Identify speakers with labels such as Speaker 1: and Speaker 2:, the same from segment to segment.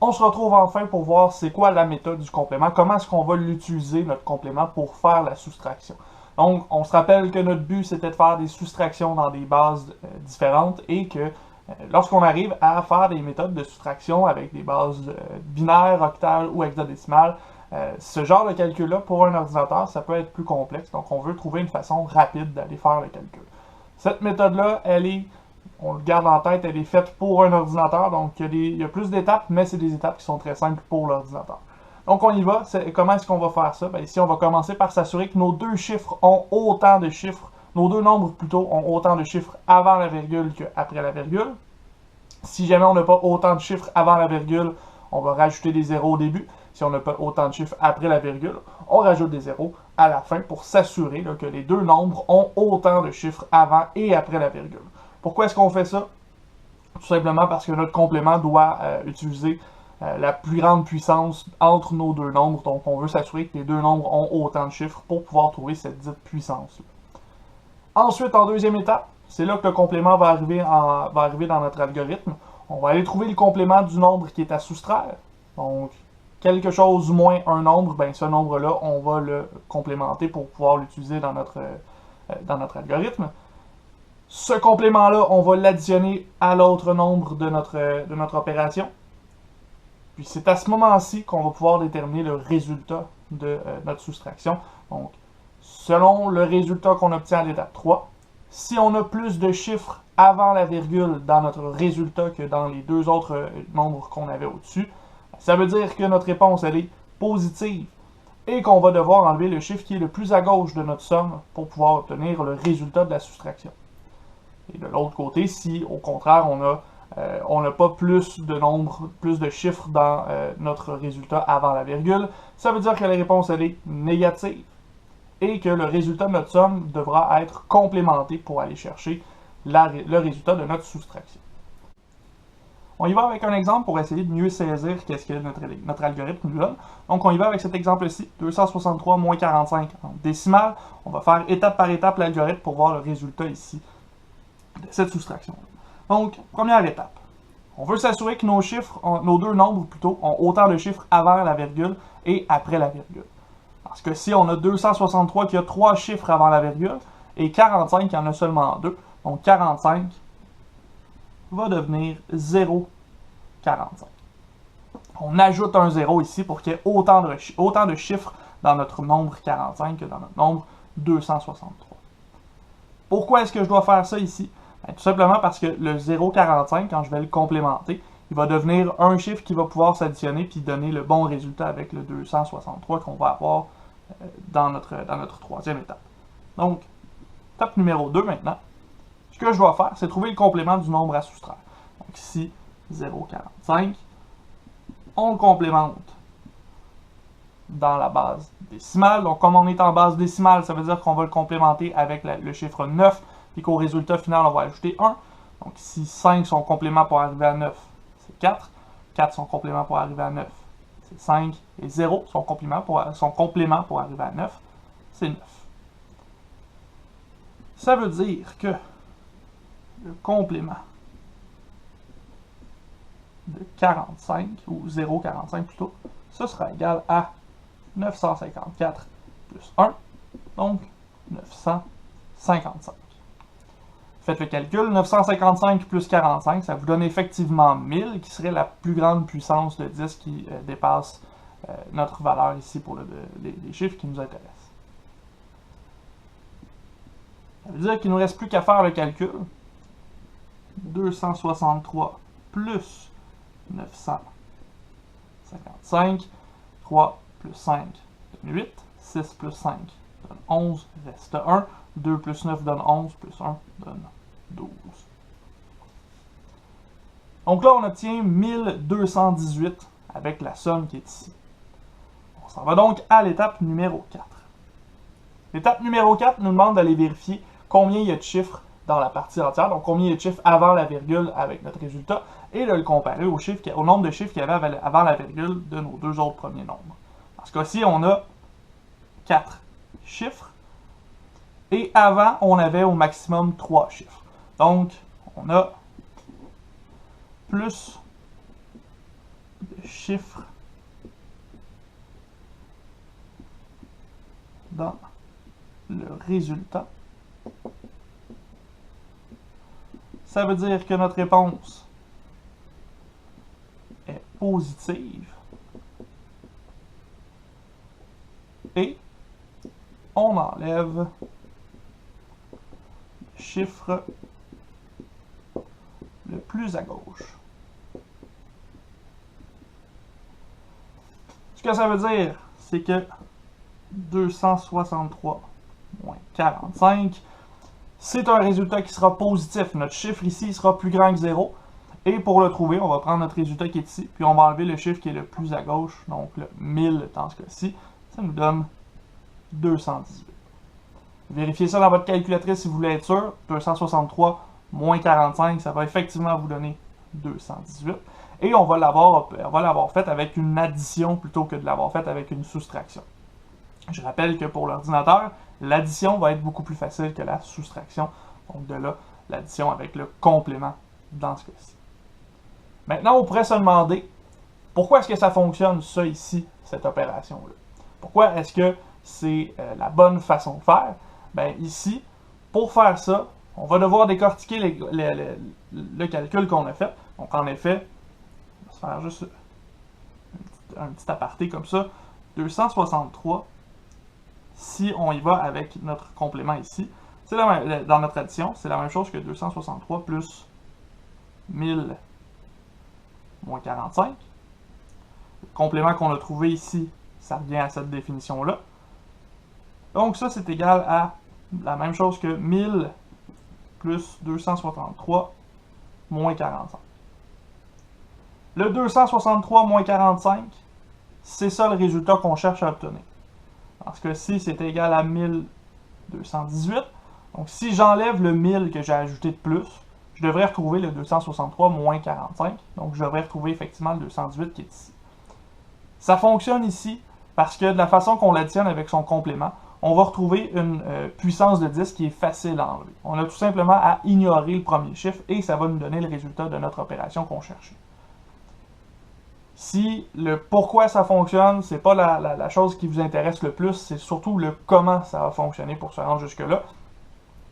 Speaker 1: On se retrouve enfin pour voir c'est quoi la méthode du complément, comment est-ce qu'on va l'utiliser, notre complément, pour faire la soustraction. Donc, on se rappelle que notre but, c'était de faire des soustractions dans des bases différentes et que lorsqu'on arrive à faire des méthodes de soustraction avec des bases binaires, octales ou hexadécimales, ce genre de calcul-là, pour un ordinateur, ça peut être plus complexe. Donc, on veut trouver une façon rapide d'aller faire le calcul. Cette méthode-là, on le garde en tête, elle est faite pour un ordinateur, donc il y a plus d'étapes, mais c'est des étapes qui sont très simples pour l'ordinateur. Donc on y va, comment est-ce qu'on va faire ça? Ici, on va commencer par s'assurer que nos deux chiffres ont autant de chiffres, nos deux nombres plutôt ont autant de chiffres avant la virgule qu'après la virgule. Si jamais on n'a pas autant de chiffres avant la virgule, on va rajouter des zéros au début. Si on n'a pas autant de chiffres après la virgule, on rajoute des zéros à la fin pour s'assurer que les deux nombres ont autant de chiffres avant et après la virgule. Pourquoi est-ce qu'on fait ça? Tout simplement parce que notre complément doit utiliser la plus grande puissance entre nos deux nombres. Donc, on veut s'assurer que les deux nombres ont autant de chiffres pour pouvoir trouver cette dite puissance-là. Ensuite, en deuxième étape, c'est là que le complément va arriver dans notre algorithme. On va aller trouver le complément du nombre qui est à soustraire. Donc, quelque chose moins un nombre, ce nombre-là, on va le complémenter pour pouvoir l'utiliser dans notre algorithme. Ce complément-là, on va l'additionner à l'autre nombre de notre opération. Puis c'est à ce moment-ci qu'on va pouvoir déterminer le résultat de notre soustraction. Donc, selon le résultat qu'on obtient à l'étape 3, si on a plus de chiffres avant la virgule dans notre résultat que dans les deux autres nombres qu'on avait au-dessus, ça veut dire que notre réponse, elle est positive et qu'on va devoir enlever le chiffre qui est le plus à gauche de notre somme pour pouvoir obtenir le résultat de la soustraction. Et de l'autre côté, si au contraire on n'a pas plus de chiffres dans notre résultat avant la virgule, ça veut dire que la réponse elle est négative et que le résultat de notre somme devra être complémenté pour aller chercher le résultat de notre soustraction. On y va avec un exemple pour essayer de mieux saisir qu'est-ce que notre algorithme nous donne. Donc on y va avec cet exemple-ci, 263 moins 45 en décimale. On va faire étape par étape l'algorithme pour voir le résultat ici de cette soustraction. Donc, première étape. On veut s'assurer que nos deux nombres plutôt, ont autant de chiffres avant la virgule et après la virgule. Parce que si on a 263 qui a 3 chiffres avant la virgule et 45 qui en a seulement 2, donc 45 va devenir 0,45. On ajoute un 0 ici pour qu'il y ait autant de chiffres dans notre nombre 45 que dans notre nombre 263. Pourquoi est-ce que je dois faire ça ici? Tout simplement parce que le 0,45, quand je vais le complémenter, il va devenir un chiffre qui va pouvoir s'additionner puis donner le bon résultat avec le 263 qu'on va avoir dans notre troisième étape. Donc, étape numéro 2 maintenant. Ce que je dois faire, c'est trouver le complément du nombre à soustraire. Donc ici, 0,45. On le complémente dans la base décimale. Donc, comme on est en base décimale, ça veut dire qu'on va le complémenter avec le chiffre 9, puis qu'au résultat final, on va ajouter 1. Donc, ici, 5, son complément pour arriver à 9, c'est 4. 4, son complément pour arriver à 9, c'est 5. Et 0, son complément pour arriver à 9, c'est 9. Ça veut dire que le complément de 45, ou 0,45 plutôt, ce sera égal à 954 plus 1, donc 955. Faites le calcul, 955 plus 45, ça vous donne effectivement 1000, qui serait la plus grande puissance de 10 qui dépasse notre valeur ici pour les chiffres qui nous intéressent. Ça veut dire qu'il ne nous reste plus qu'à faire le calcul. 263 plus 955, 3 plus 5 donne 8, 6 plus 5 donne 11, reste 1, 2 plus 9 donne 11, plus 1 donne 12. Donc là, on obtient 1218 avec la somme qui est ici. On s'en va donc à l'étape numéro 4. L'étape numéro 4 nous demande d'aller vérifier combien il y a de chiffres dans la partie entière, donc combien il y a de chiffres avant la virgule avec notre résultat, et de le comparer au nombre de chiffres qu'il y avait avant la virgule de nos deux autres premiers nombres. Dans ce cas-ci, on a 4 chiffres, et avant, on avait au maximum 3 chiffres. Donc, on a plus de le chiffre dans le résultat. Ça veut dire que notre réponse est positive. Et on enlève le chiffre le plus à gauche. Ce que ça veut dire, c'est que 263 moins 45, c'est un résultat qui sera positif. Notre chiffre ici sera plus grand que 0. Et pour le trouver, on va prendre notre résultat qui est ici, puis on va enlever le chiffre qui est le plus à gauche, donc le 1000 dans ce cas-ci. Ça nous donne 218. Vérifiez ça dans votre calculatrice si vous voulez être sûr. 263 moins 45, ça va effectivement vous donner 218. Et on va l'avoir fait avec une addition plutôt que de l'avoir fait avec une soustraction. Je rappelle que pour l'ordinateur, l'addition va être beaucoup plus facile que la soustraction. Donc de là, l'addition avec le complément dans ce cas-ci. Maintenant, on pourrait se demander pourquoi est-ce que ça fonctionne, ça ici, cette opération-là. Pourquoi est-ce que c'est la bonne façon de faire? Bien ici, pour faire ça, on va devoir décortiquer le calcul qu'on a fait. Donc en effet, on va se faire juste un petit aparté comme ça. 263, si on y va avec notre complément ici, dans notre addition, c'est la même chose que 263 plus 1000 moins 45. Le complément qu'on a trouvé ici, ça revient à cette définition-là. Donc ça, c'est égal à la même chose que 1000 plus 263 moins 45. Le 263 moins 45, c'est ça le résultat qu'on cherche à obtenir. Dans ce cas-ci, c'est égal à 1218. Donc si j'enlève le 1000 que j'ai ajouté de plus, je devrais retrouver le 263 moins 45. Donc je devrais retrouver effectivement le 218 qui est ici. Ça fonctionne ici parce que de la façon qu'on l'additionne avec son complément, on va retrouver une puissance de 10 qui est facile à enlever. On a tout simplement à ignorer le premier chiffre et ça va nous donner le résultat de notre opération qu'on cherchait. Si le pourquoi ça fonctionne, c'est pas la chose qui vous intéresse le plus, c'est surtout le comment ça va fonctionner pour se rendre jusque-là.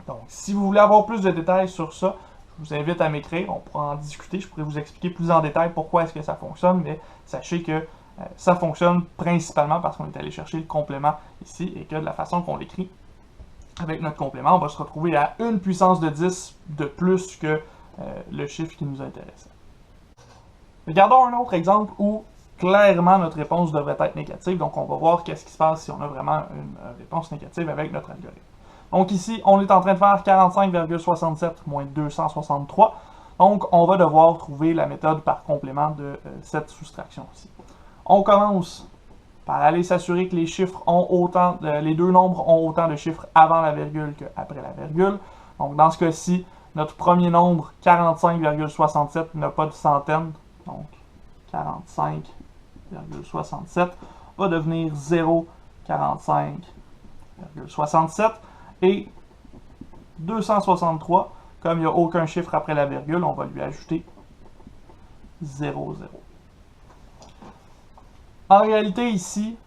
Speaker 1: Donc, si vous voulez avoir plus de détails sur ça, je vous invite à m'écrire, on pourra en discuter, je pourrais vous expliquer plus en détail pourquoi est-ce que ça fonctionne, mais sachez que ça fonctionne principalement parce qu'on est allé chercher le complément ici et que de la façon qu'on l'écrit, avec notre complément, on va se retrouver à une puissance de 10 de plus que le chiffre qui nous intéressait. Regardons un autre exemple où clairement notre réponse devrait être négative, donc on va voir qu'est-ce qui se passe si on a vraiment une réponse négative avec notre algorithme. Donc ici, on est en train de faire 45,67 moins 263, donc on va devoir trouver la méthode par complément de cette soustraction-ci. On commence par aller s'assurer que les chiffres ont autant, les deux nombres ont autant de chiffres avant la virgule qu'après la virgule. Donc dans ce cas-ci, notre premier nombre, 45,67, n'a pas de centaine. Donc 45,67 va devenir 0,45,67. Et 263, comme il n'y a aucun chiffre après la virgule, on va lui ajouter 0,0. En réalité, ici,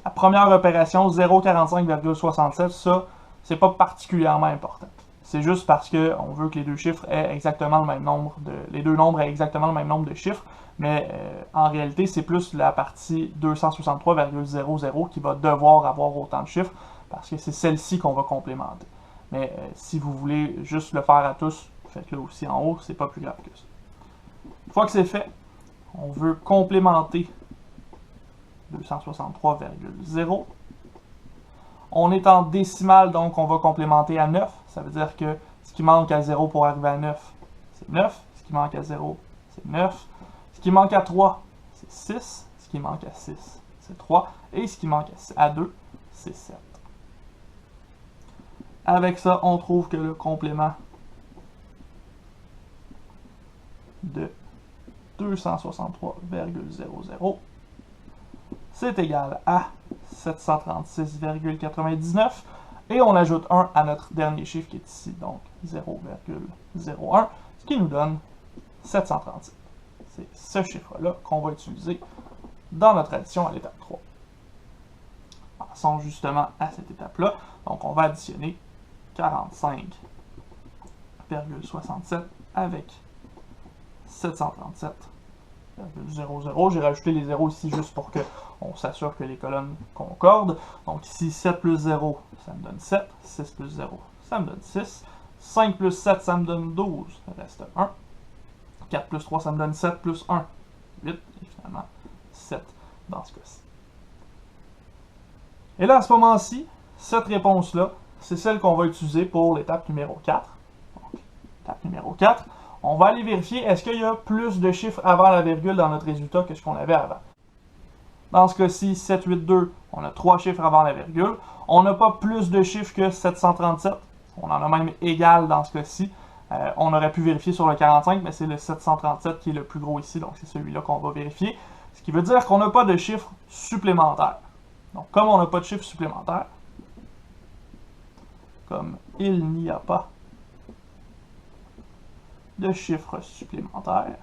Speaker 1: la première opération, 0,45,67, ça, c'est pas particulièrement important. C'est juste parce qu'on veut que les deux chiffres aient exactement le même nombre les deux nombres aient exactement le même nombre de chiffres, mais en réalité, c'est plus la partie 263,00 qui va devoir avoir autant de chiffres, parce que c'est celle-ci qu'on va complémenter. Mais si vous voulez juste le faire à tous, faites-le aussi en haut, c'est pas plus grave que ça. Une fois que c'est fait, on veut complémenter 263,0. On est en décimale, donc on va complémenter à 9. Ça veut dire que ce qui manque à 0 pour arriver à 9, c'est 9. Ce qui manque à 0, c'est 9. Ce qui manque à 3, c'est 6. Ce qui manque à 6, c'est 3. Et ce qui manque à 2, c'est 7. Avec ça, on trouve que le complément de 263,00 c'est égal à 736,99 et on ajoute 1 à notre dernier chiffre qui est ici, donc 0,01, ce qui nous donne 737. c'est ce chiffre-là qu'on va utiliser dans notre addition à l'étape 3. Passons justement à cette étape-là. Donc, on va additionner 45,67 avec 737,00. J'ai rajouté les zéros ici juste pour qu'on s'assure que les colonnes concordent. Donc ici, 7 plus 0, ça me donne 7. 6 plus 0, ça me donne 6. 5 plus 7, ça me donne 12. Il reste 1. 4 plus 3, ça me donne 7 plus 1. 8. Et finalement, 7 dans ce cas-ci. Et là, à ce moment-ci, cette réponse-là, c'est celle qu'on va utiliser pour l'étape numéro 4. Donc, étape numéro 4. On va aller vérifier, est-ce qu'il y a plus de chiffres avant la virgule dans notre résultat que ce qu'on avait avant. Dans ce cas-ci, 7, 8, 2, on a 3 chiffres avant la virgule. On n'a pas plus de chiffres que 737. On en a même égal dans ce cas-ci. On aurait pu vérifier sur le 45, mais c'est le 737 qui est le plus gros ici, donc c'est celui-là qu'on va vérifier. Ce qui veut dire qu'on n'a pas de chiffres supplémentaires. Donc, comme on n'a pas de chiffres supplémentaires, comme il n'y a pas de chiffres supplémentaires,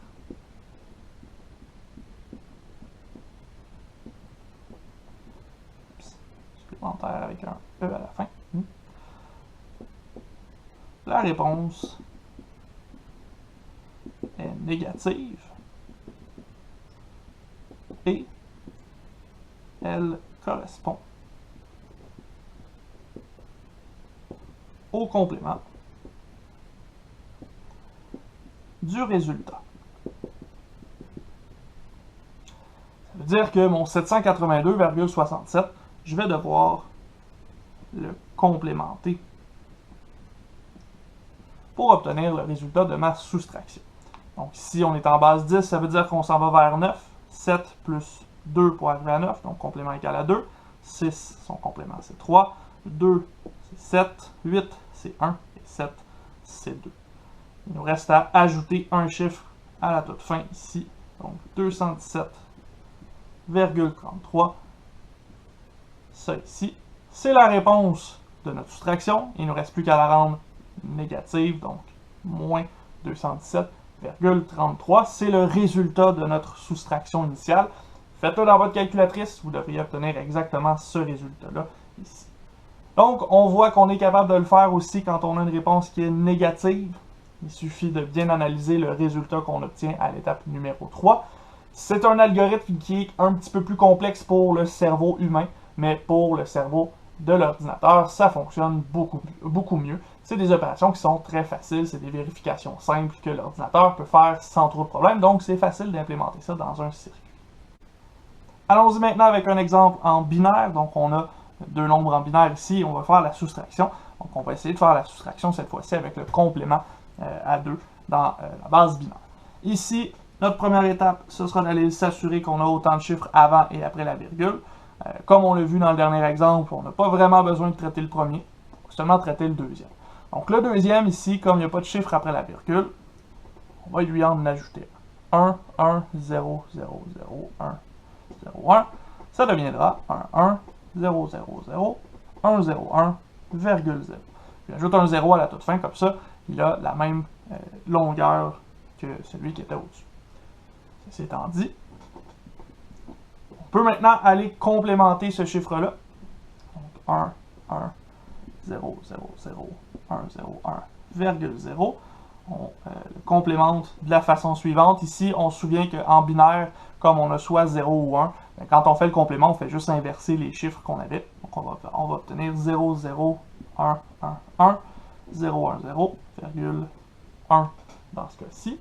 Speaker 1: supplémentaire avec un E à la fin, la réponse est négative et elle correspond au complément du résultat. Ça veut dire que mon 782,67, je vais devoir le complémenter pour obtenir le résultat de ma soustraction. Donc ici, on est en base 10, ça veut dire qu'on s'en va vers 9. 7 plus 2 pour arriver à 9, donc complément égal à 2. 6, son complément c'est 3. 2, c'est 7. 8, c'est 1. Et 7, c'est 2. Il nous reste à ajouter un chiffre à la toute fin ici. Donc 217,33. Ça ici, c'est la réponse de notre soustraction. Il ne nous reste plus qu'à la rendre négative, donc moins 217,33. C'est le résultat de notre soustraction initiale. Faites-le dans votre calculatrice, vous devriez obtenir exactement ce résultat-là ici. Donc, on voit qu'on est capable de le faire aussi quand on a une réponse qui est négative. Il suffit de bien analyser le résultat qu'on obtient à l'étape numéro 3. C'est un algorithme qui est un petit peu plus complexe pour le cerveau humain, mais pour le cerveau de l'ordinateur, ça fonctionne beaucoup mieux. C'est des opérations qui sont très faciles, c'est des vérifications simples que l'ordinateur peut faire sans trop de problèmes, donc c'est facile d'implémenter ça dans un circuit. Allons-y maintenant avec un exemple en binaire. Donc on a deux nombres en binaire ici, et on va faire la soustraction. Donc on va essayer de faire la soustraction cette fois-ci avec le complément à 2 dans la base binaire. Ici, notre première étape, ce sera d'aller s'assurer qu'on a autant de chiffres avant et après la virgule. Comme on l'a vu dans le dernier exemple, on n'a pas vraiment besoin de traiter le premier, on va seulement traiter le deuxième. Donc le deuxième ici, comme il n'y a pas de chiffre après la virgule, on va lui en ajouter 1, 1, 0, 0, 0, 1, 0, 1. Ça deviendra 1, 1, 0, 0, 0, 1, 0, 1, virgule 0. Puis j'ajoute un 0 à la toute fin, comme ça, il a la même longueur que celui qui était au-dessus. Ceci étant dit, on peut maintenant aller complémenter ce chiffre-là. Donc 1, 1, 0, 0, 0, 1, 0, 1, virgule 0. On le complémente de la façon suivante. Ici, on se souvient qu'en binaire, comme on a soit 0 ou 1, quand on fait le complément, on fait juste inverser les chiffres qu'on avait. Donc on va obtenir 0, 0, 1, 1, 1, 0, 1, 0, virgule 1 dans ce cas-ci.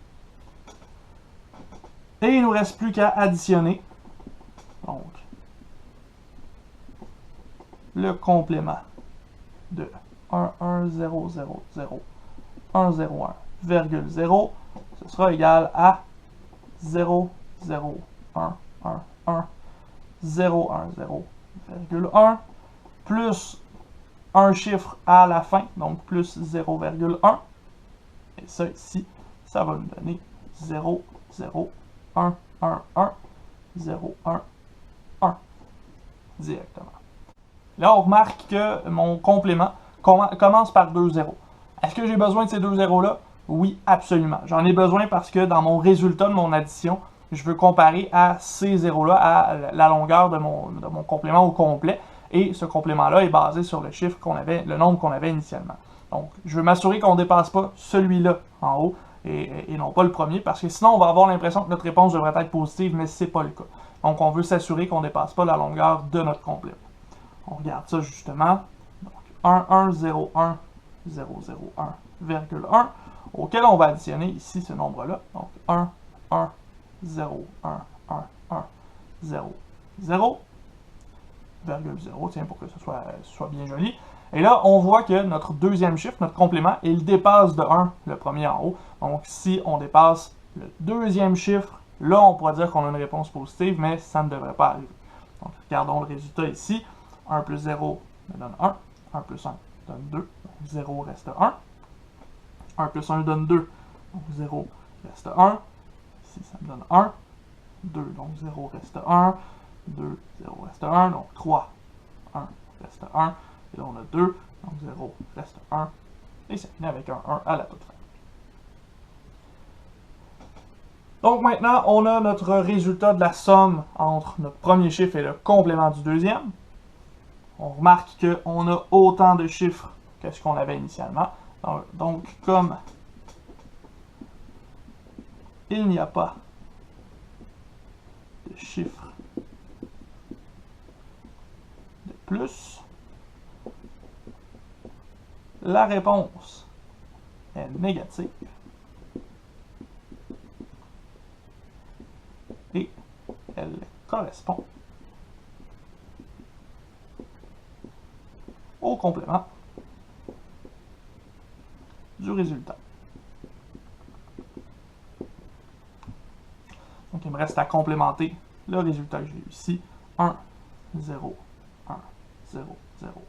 Speaker 1: Et il ne nous reste plus qu'à additionner. Donc, le complément de 1, 1, 0, 0, 0, 1, 0, 1, virgule 0, ce sera égal à 0, 0, 1, 1, 1, 0, 1, 0, virgule 1, plus un chiffre à la fin, donc plus 0,1. Et ça ici, ça va nous donner 0, 0, 1, 1, 1, 0, 1, 1, directement. Là, on remarque que mon complément commence par 2 zéros. Est-ce que j'ai besoin de ces 2 zéros-là? Oui, absolument. J'en ai besoin parce que dans mon résultat de mon addition, je veux comparer à ces zéros-là, à la longueur de mon complément au complet. Et ce complément-là est basé sur le chiffre qu'on avait, le nombre qu'on avait initialement. Donc, je veux m'assurer qu'on ne dépasse pas celui-là en haut et non pas le premier, parce que sinon on va avoir l'impression que notre réponse devrait être positive, mais ce n'est pas le cas. Donc, on veut s'assurer qu'on ne dépasse pas la longueur de notre complément. On regarde ça justement. Donc, 1, 1, 0, 1, 0, 0, 1,1, auquel on va additionner ici ce nombre-là. Donc, 1, 1, 0, 1, 1, 1, 0, 0, 0, tiens, pour que ce soit bien joli. Et là, on voit que notre deuxième chiffre, notre complément, il dépasse de 1 le premier en haut. Donc, si on dépasse le deuxième chiffre, là, on pourra dire qu'on a une réponse positive, mais ça ne devrait pas arriver. Donc, regardons le résultat ici. 1 plus 0 me donne 1. 1 plus 1 donne 2. Donc, 0 reste 1. 1 plus 1 donne 2. Donc, 0 reste 1. Ici, ça me donne 1. 2, donc 0 reste 1. 2, 0 reste 1. Donc, 3, 1 reste 1. Et là, on a 2. Donc, 0 reste 1. Et ça finit avec un 1 à la toute fin. Donc, maintenant, on a notre résultat de la somme entre notre premier chiffre et le complément du deuxième. On remarque qu'on a autant de chiffres que ce qu'on avait initialement. Donc, comme il n'y a pas de chiffre de plus, la réponse est négative et elle correspond au complément du résultat. Donc, il me reste à complémenter le résultat que j'ai eu ici. 1, 0, 1, 0, 0,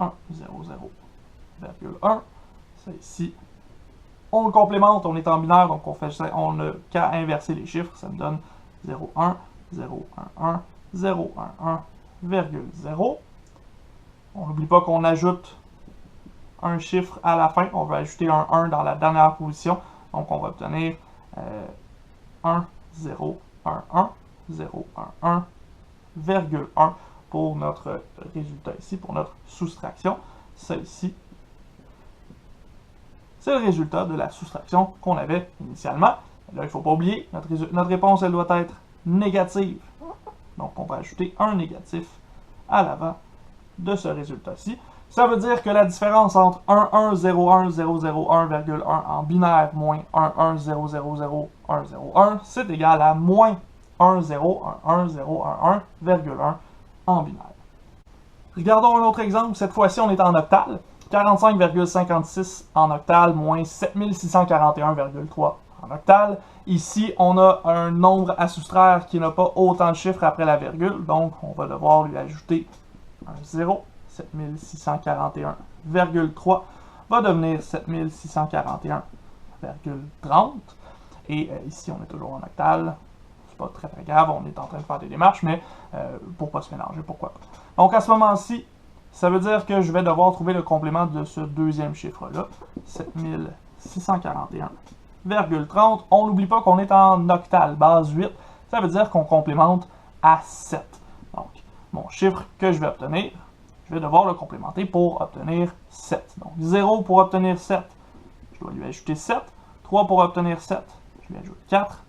Speaker 1: 1, 0, 0,1. Ça ici. On le complémente, on est en binaire, donc on n'a qu'à inverser les chiffres. Ça me donne 0, 1, 0, 1, 1, 0, 1, 1, virgule 0. On n'oublie pas qu'on ajoute un chiffre à la fin. On va ajouter un 1 dans la dernière position. Donc, on va obtenir 1, 0, 1, 1, 0, 1, 1, virgule 1 pour notre résultat ici, pour notre soustraction. Ça ici, c'est le résultat de la soustraction qu'on avait initialement. Là, il ne faut pas oublier, notre réponse, elle doit être négative. Donc, on va ajouter un négatif à l'avant de ce résultat-ci. Ça veut dire que la différence entre 1, 1, 0, 1, 0, 0, 1,1 en binaire moins 1, 1, 0, 0, 0, 1, 0, 1, c'est égal à moins 1, 0, 1, 1, 0, 1, 1,1 en binaire. Regardons un autre exemple. Cette fois-ci, on est en octal. 45,56 en octal moins 7641,3 en octal. Ici, on a un nombre à soustraire qui n'a pas autant de chiffres après la virgule, donc on va devoir lui ajouter un 0. 7641,3 va devenir 7641,30. Et ici, on est toujours en octal. C'est pas très grave, on est en train de faire des démarches, mais pour pas se mélanger, pourquoi pas. Donc à ce moment-ci, ça veut dire que je vais devoir trouver le complément de ce deuxième chiffre-là, 7641,30. On n'oublie pas qu'on est en octal, base 8. Ça veut dire qu'on complémente à 7. Donc, mon chiffre que je vais obtenir, je vais devoir le complémenter pour obtenir 7. Donc, 0 pour obtenir 7, je dois lui ajouter 7. 3 pour obtenir 7, je lui ajoute 4.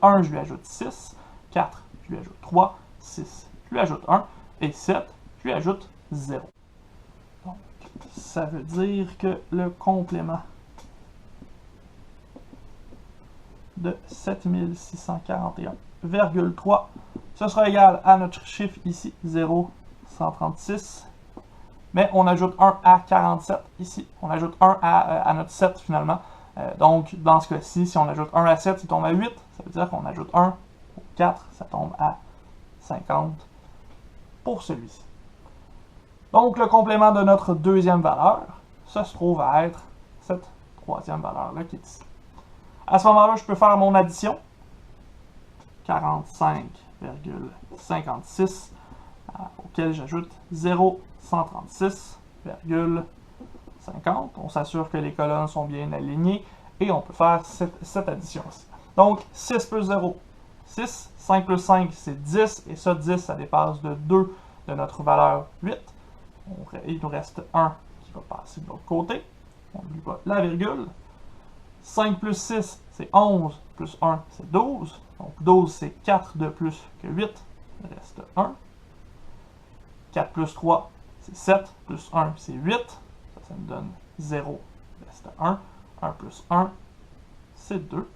Speaker 1: 1, je lui ajoute 6. 4, je lui ajoute 3. 6, je lui ajoute 1. Et 7, je lui ajoute 0. Donc, ça veut dire que le complément de 7641,3, ce sera égal à notre chiffre ici, 0,136. Mais on ajoute 1 à 47 ici. On ajoute 1 à notre 7 finalement. Donc, dans ce cas-ci, si on ajoute 1 à 7, il tombe à 8. Ça veut dire qu'on ajoute 1 au 4, ça tombe à 50 pour celui-ci. Donc, le complément de notre deuxième valeur, ça se trouve à être cette troisième valeur-là qui est ici. À ce moment-là, je peux faire mon addition. 45,56 auquel j'ajoute 0,136,56 50. On s'assure que les colonnes sont bien alignées et on peut faire cette addition-ci. Donc, 6 plus 0, 6. 5 plus 5, c'est 10. Et ça, 10, ça dépasse de 2 de notre valeur 8. Il nous reste 1 qui va passer de l'autre côté. On n'oublie pas la virgule. 5 plus 6, c'est 11. Plus 1, c'est 12. Donc 12, c'est 4 de plus que 8. Il reste 1. 4 plus 3, c'est 7. Plus 1, c'est 8. Ça me donne 0. Il reste 1. 1 plus 1, c'est 2.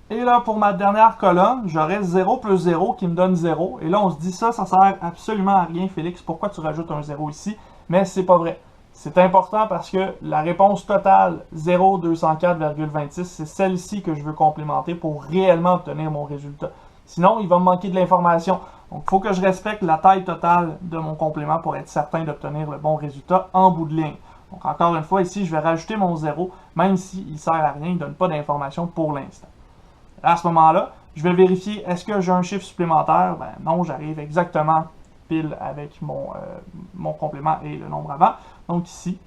Speaker 1: Et là, pour ma dernière colonne, j'aurai 0 plus 0 qui me donne 0. Et là, on se dit ça sert absolument à rien, Félix. Pourquoi tu rajoutes un 0 ici? Mais c'est pas vrai. C'est important parce que la réponse totale 0,204,26, c'est celle-ci que je veux complémenter pour réellement obtenir mon résultat. Sinon, il va me manquer de l'information. Donc, il faut que je respecte la taille totale de mon complément pour être certain d'obtenir le bon résultat en bout de ligne. Donc, encore une fois, ici, je vais rajouter mon 0, même s'il ne sert à rien, il ne donne pas d'information pour l'instant. À ce moment-là, je vais vérifier, est-ce que j'ai un chiffre supplémentaire? Ben non, j'arrive exactement pile avec mon complément et le nombre avant. Donc ici,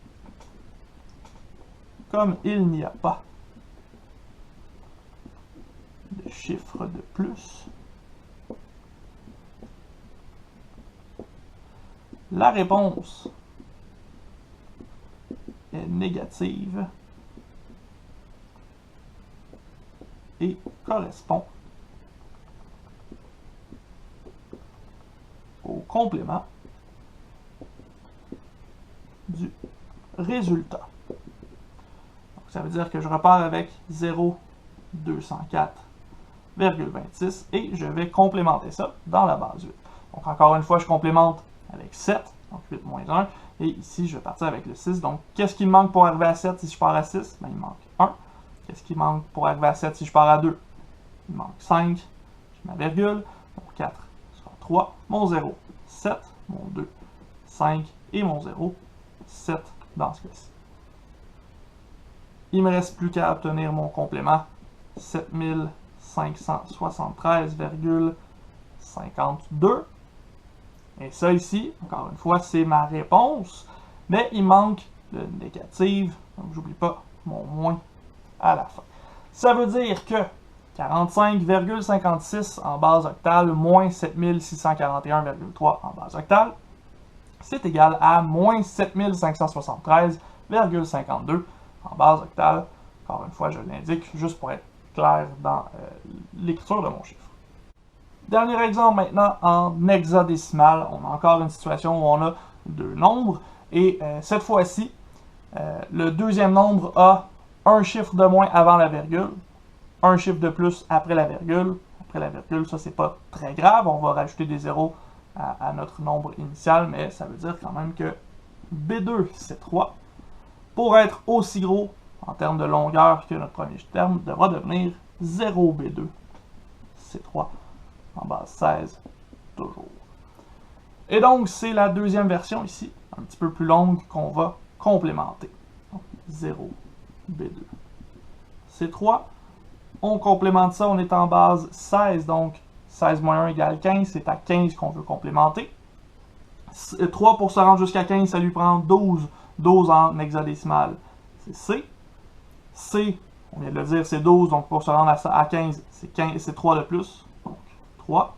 Speaker 1: comme il n'y a pas de chiffre de plus, la réponse est négative et correspond au complément du résultat. Donc, ça veut dire que je repars avec 0,204,26 et je vais complémenter ça dans la base 8. Donc encore une fois, je complémente avec 7, donc 8 moins 1, et ici je vais partir avec le 6. Donc qu'est-ce qui me manque pour arriver à 7 si je pars à 6? Ben, il me manque 1. Qu'est-ce qui manque pour arriver à 7 si je pars à 2? Il manque 5, j'ai ma virgule, mon 4 sera 3, mon 0, 7, mon 2, 5, et mon 0, 7 dans ce cas-ci. Il ne me reste plus qu'à obtenir mon complément, 7573,52. Et ça ici, encore une fois, c'est ma réponse, mais il manque le négatif, donc j'oublie pas mon moins à la fin. Ça veut dire que 45,56 en base octale moins 7641,3 en base octale, c'est égal à moins 7573,52 en base octale. Encore une fois, je l'indique juste pour être clair dans l'écriture de mon chiffre. Dernier exemple maintenant en hexadécimal. On a encore une situation où on a deux nombres. Et cette fois-ci, le deuxième nombre a un chiffre de moins avant la virgule, un chiffre de plus après la virgule. Après la virgule, ça c'est pas très grave. On va rajouter des zéros à notre nombre initial, mais ça veut dire quand même que B2, c'est 3. Pour être aussi gros en termes de longueur que notre premier terme, devra devenir 0B2, c'est 3. En base 16, toujours. Et donc, c'est la deuxième version ici, un petit peu plus longue, qu'on va complémenter. Donc, 0B2, c'est 3. On complémente ça, on est en base 16, donc 16 moins 1 égale 15, c'est à 15 qu'on veut complémenter. 3 pour se rendre jusqu'à 15, ça lui prend 12. 12 en hexadécimal, c'est C. C, on vient de le dire, c'est 12, donc pour se rendre à 15, c'est 3 de plus. 3.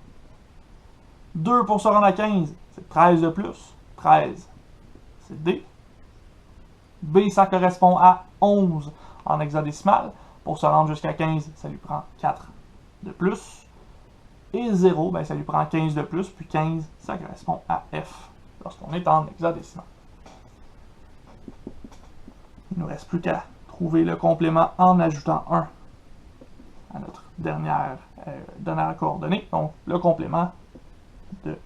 Speaker 1: 2 pour se rendre à 15, c'est 13 de plus. 13, c'est D. B, ça correspond à 11 en hexadécimal. Pour se rendre jusqu'à 15, ça lui prend 4 de plus. Et 0, ben, ça lui prend 15 de plus, puis 15, ça correspond à F, lorsqu'on est en hexadécimal. Il ne nous reste plus qu'à trouver le complément en ajoutant 1 à notre dernière coordonnée. Donc, le complément de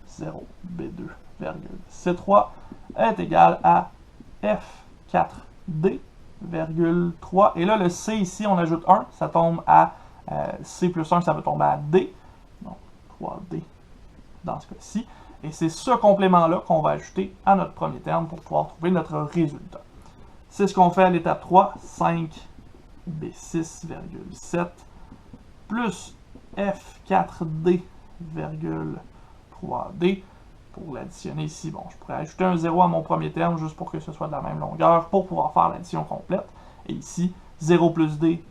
Speaker 1: 0B2,C3 est égal à F4D,3. Et là, le C ici, on ajoute 1, ça tombe à C plus 1, ça va tomber à D. Donc, 3D dans ce cas-ci. Et c'est ce complément-là qu'on va ajouter à notre premier terme pour pouvoir trouver notre résultat. C'est ce qu'on fait à l'étape 3, 5B6,7 plus F4D,3D pour l'additionner ici, bon, je pourrais ajouter un 0 à mon premier terme juste pour que ce soit de la même longueur pour pouvoir faire l'addition complète. Et ici, 0 plus D,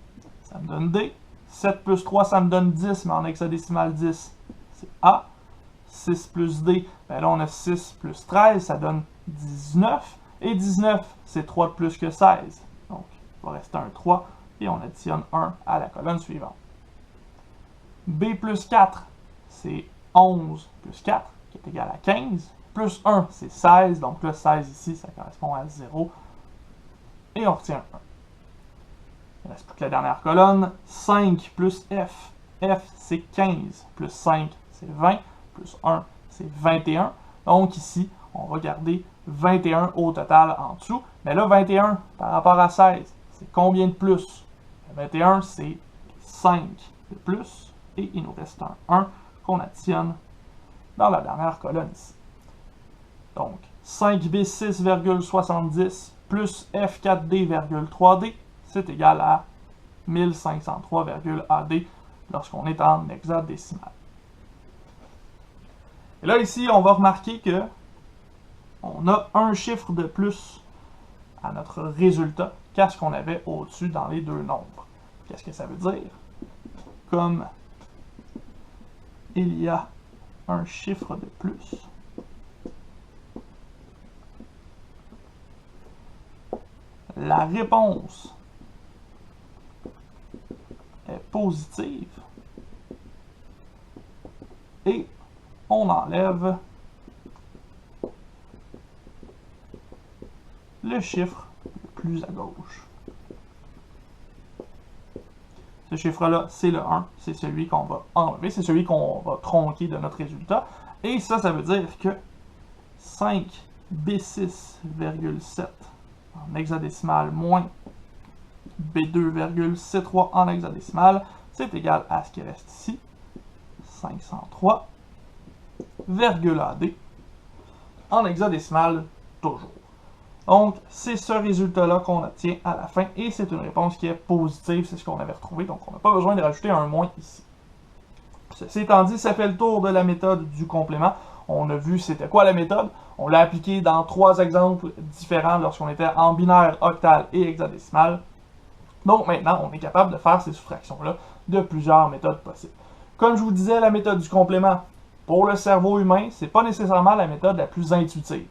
Speaker 1: ça me donne D. 7 plus 3, ça me donne 10, mais en hexadécimal 10, c'est A. 6 plus D, ben là on a 6 plus 13, ça donne 19. Et 19, c'est 3 de plus que 16. Donc, il va rester un 3 et on additionne 1 à la colonne suivante. B plus 4, c'est 11 plus 4, qui est égal à 15. Plus 1, c'est 16. Donc là, 16 ici, ça correspond à 0. Et on retient 1. Il ne reste plus que la dernière colonne. 5 plus F. F, c'est 15. Plus 5, c'est 20. Plus 1, c'est 21. Donc ici, on va garder 21 au total en dessous. Mais là, 21 par rapport à 16, c'est combien de plus? 21, c'est 5 de plus. Et il nous reste un 1 qu'on additionne dans la dernière colonne ici. Donc, 5b6,70 plus f4d,3d, c'est égal à 1503,AD lorsqu'on est en hexadécimal. Et là, ici, on va remarquer que on a un chiffre de plus à notre résultat qu'à ce qu'on avait au-dessus dans les deux nombres. Qu'est-ce que ça veut dire? Comme il y a un chiffre de plus, la réponse est positive et on enlève le chiffre le plus à gauche. Ce chiffre-là, c'est le 1, c'est celui qu'on va enlever, c'est celui qu'on va tronquer de notre résultat. Et ça veut dire que 5b6,7 en hexadécimal moins b2,c3 en hexadécimal, c'est égal à ce qui reste ici, 503,AD en hexadécimal toujours. Donc, c'est ce résultat-là qu'on obtient à la fin, et c'est une réponse qui est positive, c'est ce qu'on avait retrouvé, donc on n'a pas besoin de rajouter un moins ici. Ceci étant dit, ça fait le tour de la méthode du complément. On a vu c'était quoi la méthode, on l'a appliqué dans 3 exemples différents lorsqu'on était en binaire, octal et hexadécimal. Donc maintenant, on est capable de faire ces soustractions-là de plusieurs méthodes possibles. Comme je vous disais, la méthode du complément, pour le cerveau humain, c'est pas nécessairement la méthode la plus intuitive.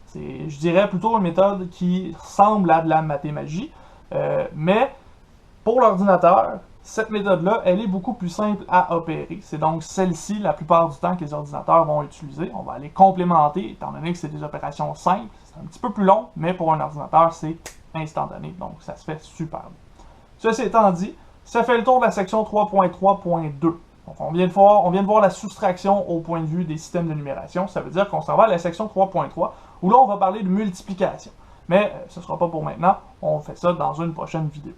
Speaker 1: C'est, je dirais, plutôt une méthode qui ressemble à de la mathémagie, mais pour l'ordinateur, cette méthode-là, elle est beaucoup plus simple à opérer. C'est donc celle-ci, la plupart du temps, que les ordinateurs vont utiliser. On va aller complémenter, étant donné que c'est des opérations simples. C'est un petit peu plus long, mais pour un ordinateur, c'est instantané. Donc, ça se fait super bien. Ceci étant dit, ça fait le tour de la section 3.3.2. Donc, on vient de voir la soustraction au point de vue des systèmes de numération. Ça veut dire qu'on s'en va à la section 3.3, où là, on va parler de multiplication. Mais ce ne sera pas pour maintenant. On fait ça dans une prochaine vidéo.